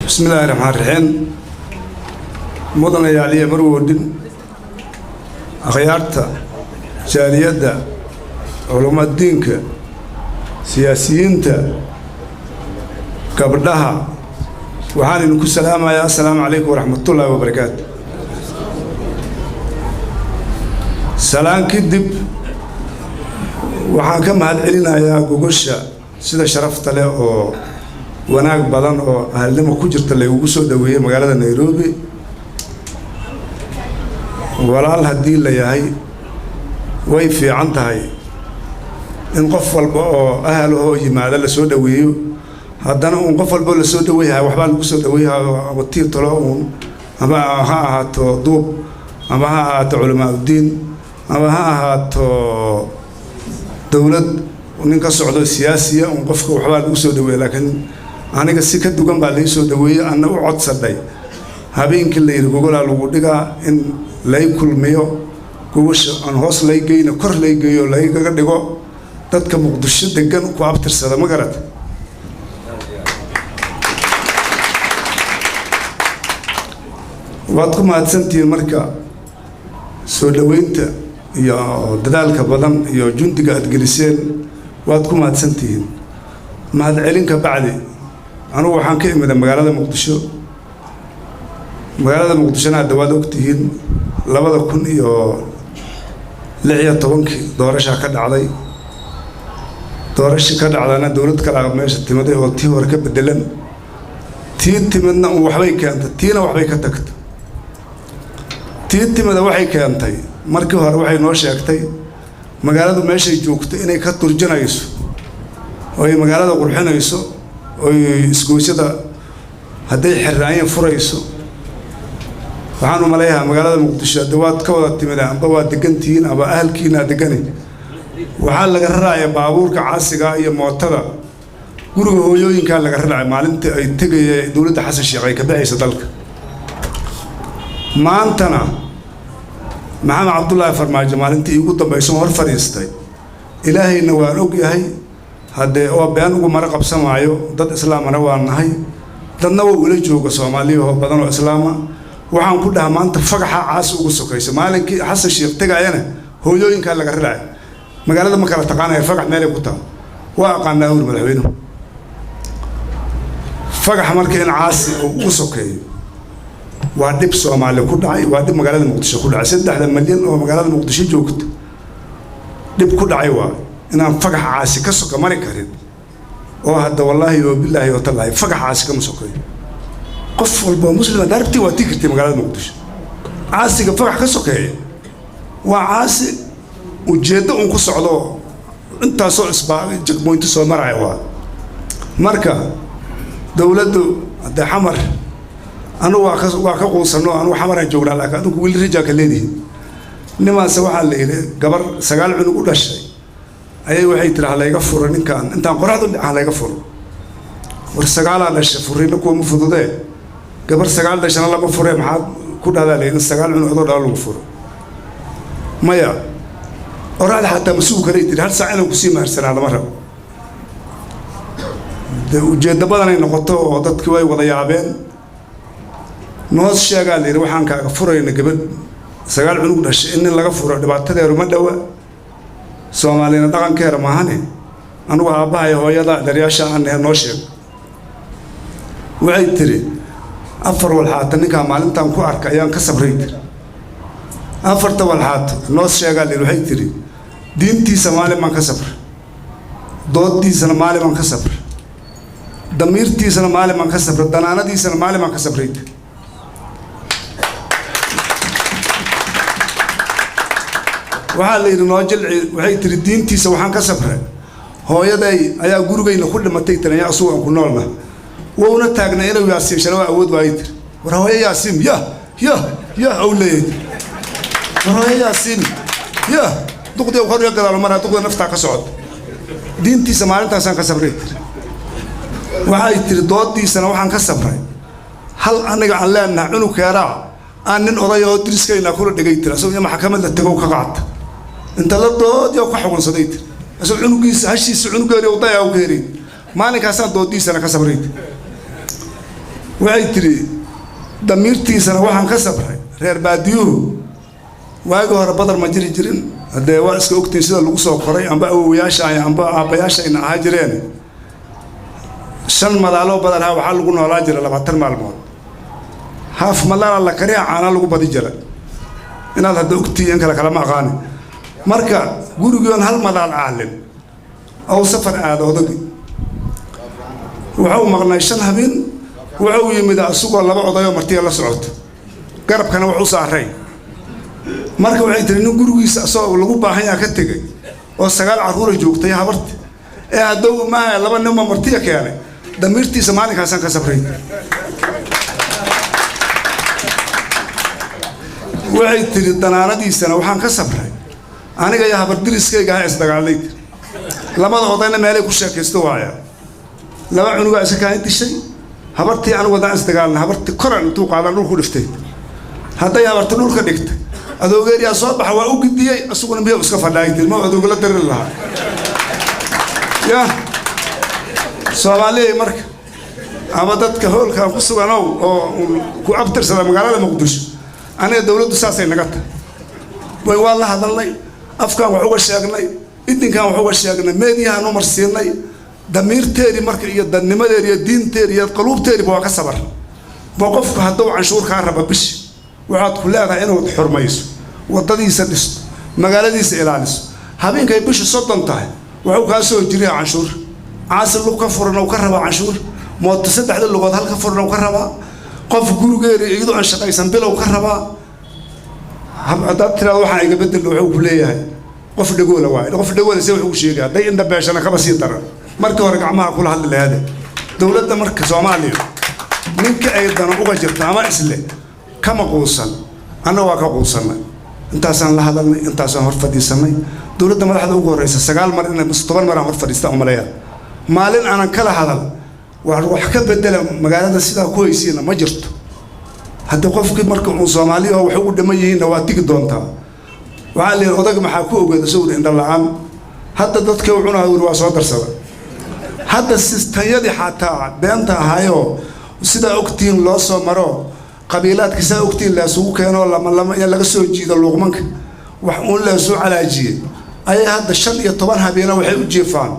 بسم الله الرحمن الرحيم. مدن يعلي مرودين أخيارتا جاليدا علماء الدين سياسيين قبلها وحاني نقول السلام عليكم ورحمة الله وبركاته. سلام كدب waxaan ka mahadcelinayaa gogosha sida sharafta leh oo wanaag badan oo ahalnimo ku jirta la ugu soo dhaweeyay magaalada Nairobi. walaal hadii la yahay way fiican tahay in qof walba oo ahal oo yimaada la soo dhaweeyo haddana qof walba la soo dhaweeyaa waxba lagu soo dhaweeyaa ama tiir talo ama ha ahaato duub ama ha ahaato culamaa diin ama ha ahaato dawlad ninka socdo siyaasiya qofka waxba lagu soo dhaweeyo laakiin aniga si ka dugan baa la soo dhaweeyay ana u codsaday habeenkii la yiri gogol lagu dhigaa in lay kulmiyo gogosha aan hoos lay geeyna kor lay geeyo lay kaga dhigo dadka Muqdisho degan ku abtirsada ma garad waad ku mahadsantihiin marka soo dhaweynta iyo dadaalka badan iyo jundiga aad geliseen waad ku mahadsantihiin mahadcelinka bacdi anigu waxaan ka imid magaalada Muqdisho dawaad ogtihiin 2016 doorasho ka dhacday dawlad kala meesha timaday oo tii hore ka bedelan tii timidna waxbay keentay tiina waxbay ka tagtay tii timida waxay keentay markii hore waxay noo sheegtay magaaladu meeshay joogtay inay ka turjanayso oo magaalada qurxinayso oo isgoosada haday xiraan furayso waxaan u maleeyahay magaalada Muqdisho dawaad ka wada timidaan amba waa degantiin aba ahalkiina deganay waxa laga raayaa baabuurka caasiga iyo mootada guriga hooyooyinka laga raayaa maalintii ay tagayay dawladda Xasan Sheekh ay ka bixisay dalka maantana maxamed Cabdullaahi Farmaajo maalintii ugu dambeysay hor fariistay ilaahayna waan og yahay hadee oo been ugu mar qabsamaayo dad islaamana waa nahay dadna waa wala jooga Soomaaliya oo badan oo islaama waxaan ku dhahay maanta fagaxa caas ugu sokayso maalinkii Xasan Sheekh tagayana hooyooyinka laga raacay magaalada ma kala taqaanay fagax meel ku taa waa aqaanaa ur madaxweynuhu fagax markii in caas ugu sokayo waa dib Soomaaliya ku dhacay waa dib magaalada Muqdisho ku dhacay 3 milyan oo magaalada Muqdisho joogto dib ku dhacay waa inaan fagax caasi ka soka mari karin oo hadda wallahi oo billahi oo tallahi fagax caasi ka sokayo qof walba muslim darti waa tikirtay magaalada Muqdisho caasiga fagax ka sokayo waa caasi ujeedo ku socdo inta soo isbaa jagmoynta soo maray waa marka dawladdu hadda xamar anu waa ka qoosano anu xamaran joognaa laakiin adu wiil rajaa ka leedahay nimaas waxa la yiri gabar 9 cunug u dhashay ayay waxay tiraahdaa iga furo ninkan intaan qoraxdu dhaxan la iga furo war 9 dhashay furina ku mufududee gabar 9 dhashana lama furo maxaa ku dhahdaa leeyahay 9 cunug oo dhaal lagu furo maya oraad hatta masuul kale tir hal saac inuu ku sii maarsanaa lama rabo ujeedada badan ay noqoto oo dadku way wada yaabeen noos sheegaa leeyahay waxaan kaaga furayna gabadh 9 cunug dhashay in laga furo dhibaatadeedu ma dhawa Soomaalina dhaqankeeda ma ahane anigu aabahay hooyada daryaasha aan noo sheeg waxay tiri afar walxaad ninka maalintan ku arkay ayaan ka sabray afarta walxaad noos sheegaa leeyahay waxay tiri diintii Soomaali man ka sabr dooddiisa Soomaali man ka sabr damiirtiisa Soomaali man ka sabr danaanadiisa Soomaali man ka sabray waxa la yiri noo jilci waxay tiri diintiisa waxaan ka sabray hooyaday ayaa gurigeyna ku dhimatay tan ayaa soo ku noolna woona taagnaa inuu yaasiin shalaw awood waayid war hooyo yaasiin ya awleed war hooyo yaasiin duqday u xoriyo gadaal mar duqday nafta ka socod diintiisa maalintaas aan ka sabray waxay tiri doodiisana waxaan ka sabray hal aniga aan leenahay cunug keeraa aan nin oday oo diriskayna kula dhigay tira soo maxkamadda tago ka qaata inta la dood iyo ka xukunsaday asoo cunugiisa hashiisa cunugeeri oo dayaa u geeray maalinkaas aan doodiisana ka sabray waxay tiri damiirtiisana waxaan ka sabray reer baadiyuhu waagi hore badar ma jiri jirin haddee waa iska ogtiin sida lagu soo koray amba awowayaasha amba aabbayaashayna ahaa jireen 5 madaaloo badar waxaa lagu noolaa jira 20 maalmood haaf madaala la kariya caana lagu badi jira inaad hadda ogtiin kala kala ma aqaan marka gurigoon hal madaal aalin aw safar aad odagi wuxuu maqnay 5 habeen wuxuu yimid asugoo 2 odayo martiya la socoto garabkana wuxuu saaray marka waxay tiri nin gurigiisa asoo lagu baahan yahay ka tagay oo 9 caruur joogtay habarti ee hadduu ma 2 nin martiya keenay damiirtiisa maalinkaasaan ka sabray waxay tiri danaanadiisana waxaan ka sabray aniga iyo habar diriskayga ha isdagaalay labada odayna meelay ku sheekaysto waaya 2 cunuga iska ka intishay habartii anigu wadaan isdagaalna habartii koran intuu qaadan dhulku dhiftay hadday habartii dhulka dhigtay adoogeeriya soo baxa waa u gidiyay asuguna biyo iska fadhaayay ma adoogla darin lahaa ya Soomaaliya marka ama dadka hoolka ku sugan oo ku abtirsada magaalada Muqdisho aniga dawladdu saasay naga tahay way waa la hadalnay afkaan wax uga sheegnay idinkaan wax uga sheegnay meediyahan u marsiinay damiirteedii marka iyo dadnimadeedii iyo diinteedii iyo qaluubteedii waa ka sabar qofku hadduu canshuur ka raba bishi waxaad ku leedahay inaad xurmayso wadadiisa dhisto magaaladiisa ilaaliso habeenkay bishu 30 tahay wuxuu ka soo jiray canshuur caasil lu ka furan oo ka raba canshuur mooto 3 lugood halka furan oo ka raba qof gurigeeda iyadoo aan shaqaysan bilow ka raba hadda tiraado waxa iga bedel wuxuu ku leeyahay qof dhagoola waay qof dhagoola si wuxuu sheegay haday inda beeshana ka basii daran markii hore gacmaha kula hadli lahayd dawladda marka Soomaaliya ninka ay dana uga jirta ama isle kama quusan ana waa ka quusanay intaasaan la hadalnay intaasaan hor fadhiisanay dawladda madaxda ugu horeysa 9 mar in 10 mar hor fadhiista umaleeya maalin aan kala hadal wax ka bedela magaalada sida ku haysiina ma jirto hadda qofkii marka uu Soomaaliya wax ugu dhamayeen waa tigi doontaa waxa la odag maxaa ku ogaada sawir indha la'aan hadda dadka uu cunahay waa soo darsada hadda sistayadi xataa beenta ahayo sida ogtiin loo soo maro qabiilaadka sida ogtiin la soo keeno lama laga soo jiido luqmanka wax uu la soo calaajiye ay hadda 15 habeena waxay u jeefaan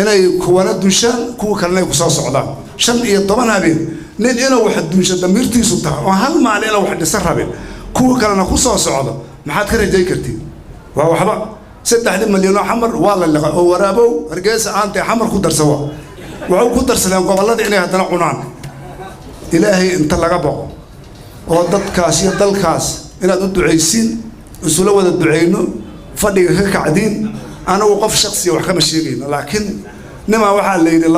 inay kuwana dushaan kuwa kalena ku soo socdaan 15 habeen nin inuu wax dunsha damiirtiisu taa oo hal maalin inuu wax dhisa rabin kuwa kalena ku soo socdo maxaad ka rajay kartid waa waxba 3 milyan oo xamar waa la laga oo waraabow hargeysa aanta xamar ku darsawa wuxuu ku darsadeen gobolada inay hadana cunaan ilaahay inta laga boqo oo dadkaas iyo dalkaas inaad u duceysiin isula wada duceyno fadhiga ka kacdiin anagu qof shakhsi wax kama sheegayno laakiin nima waxa la yiri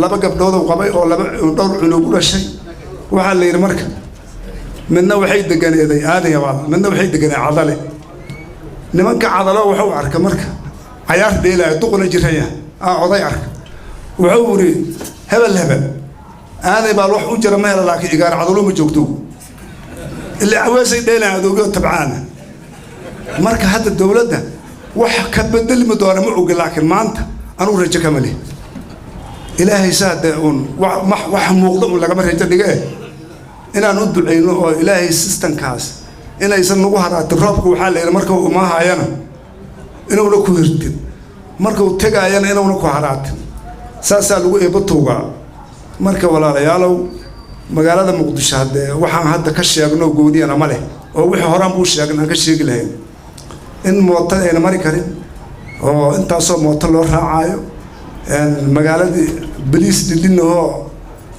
laba gabdhood oo qabay oo laba dhowr cunug u dhashay waxa la yiri marka midna waxay deganeeday aadaya waa midna waxay deganeeday cadale nimanka cadalo wuxuu arka marka cayaar dheelay duqna jiraya oday arka wuxuu wuri hebel aaday baa wax u jira meel laakiin igaar cadalo ma joogto ilaa aweesay dheelay adoogo tabcaana marka hadda dawladda wax ka bedel ma doona ma og laakiin maanta anu rajo kama leh ilaahay saade wax muuqdo laga ma rajo dhigay inaan u duceyno oo ilaahay systemkaas inaysan nagu haraatin roobku waxa la yiri marka uu ma hayana inuu ku hirtin marka uu tagayana inuu ku haraatin saasa lagu eebtooga marka walaalayaalow magaalada Muqdisho hadda waxaan hadda ka sheegno goodiyana ma leh oo wixii horaan buu sheegnaa ka sheegi lahayn in mooto ay mari karin oo intaasoo mooto loo raacayo magaaladii baliis dhidino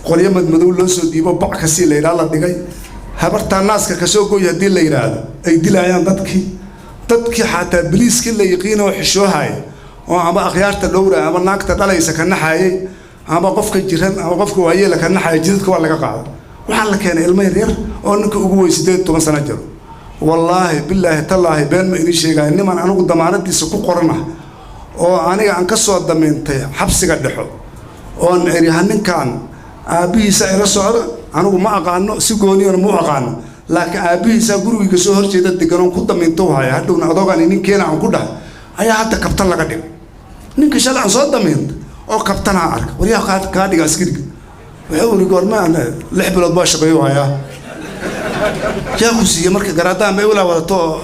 qoliyo madmadow loo soo diibo bac ka si leeyahay la dhigay habarta naaska ka soo gooy hadii la yiraahdo ay dilayaan dadkii xataa baliiska la yaqiino xishoohay oo ama akhyaarta dhowra ama naagta dhalaysa ka naxayay ama qofka jiran ama qofka waayeel ka naxay jidadka waa laga qaado waxa la keenay ilmo yar oo ninka ugu weyn 18 sano jiro wallahi billahi tallaahi been ma idin sheegay niman anigu damaanadiisa ku qorana oo aniga aan ka soo dameentay xabsiga dhaxo oo ninkan aabihiisa ila socdo anigu ma aqaano si gooniyo ma aqaano laakiin aabihiisa guriga soo horjeeda degan ku dameento waaya hadhowna adoogan ninkeena aan ku dhahay ayaa hadda kabtan laga dhigay ninka shalay aan soo dameento oo kabtana arka wariyaha ka dhiga askariga وحوري قال ما أنا لحب الأطباش بيوها يا كوسية مركز قرادان ما يقولها ولا تو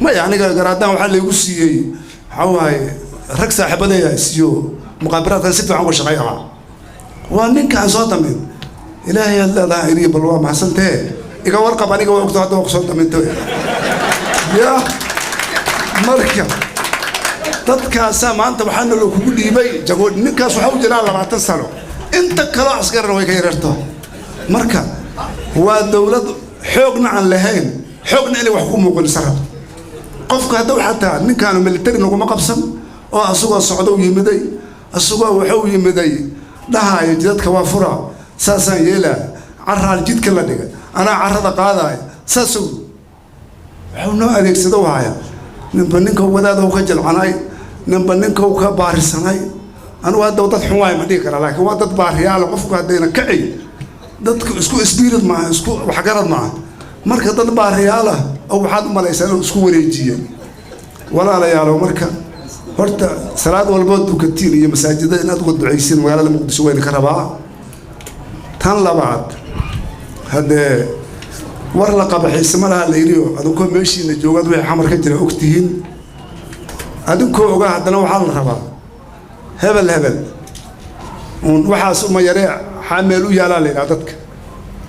ما يعني قرادان وحل يقصي حواي ركسة حبدا يسيو مقابرات سبت عن وشقيها وانين كان صوتا من إلهي الله لا يريب الله مع سنته إذا ورقة بني قوي وقت هذا وقصوتا من تو يا مركب تذكر ما أنت محل لو كل يبي جقول نكاس وحول جلال ما تنسلو أنت كلاس قرر ويكيرته مركب هو الدولة حقنا عن لهين حقنا اللي وحكومه كل سنة قفك هذا حتى من كانوا ملتري نقوم قبسم أو أسوق السعودية يمدي السوق وحوي يمدي لها يجدد كوافرة ساسا يلا عرها الجد كلا دقة أنا عرض قاضي ساسو حنا عليك سدوها يا نبنيك وذا ذو خجل عناي نبنيك وكبارسناي أنا وهذا وضد حواي ما ديكر لكن وضد باريال قفك هذين كعي dadku isku isbiirad ma isku wax garad ma marka dad baariyaala oo waxaad malaysan isku wareejiyeen walaalayaal marka horta salaad walba dukatiin iyo masaajidada inaad ugu duceysin magaalada Muqdisho weyn ka rabaa tan labaad hadee war la qabaxay samalaha la yiriyo adoo meeshiina joogad way xamar ka jira ogtihiin adoo oga hadana waxa la rabaa hebel waxaas uma yaree حامل ويا لا لقادتك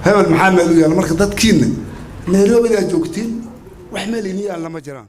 هبل محامل ويا مركز دتكين نيروبي دا جوجتين وحمليني على ما جران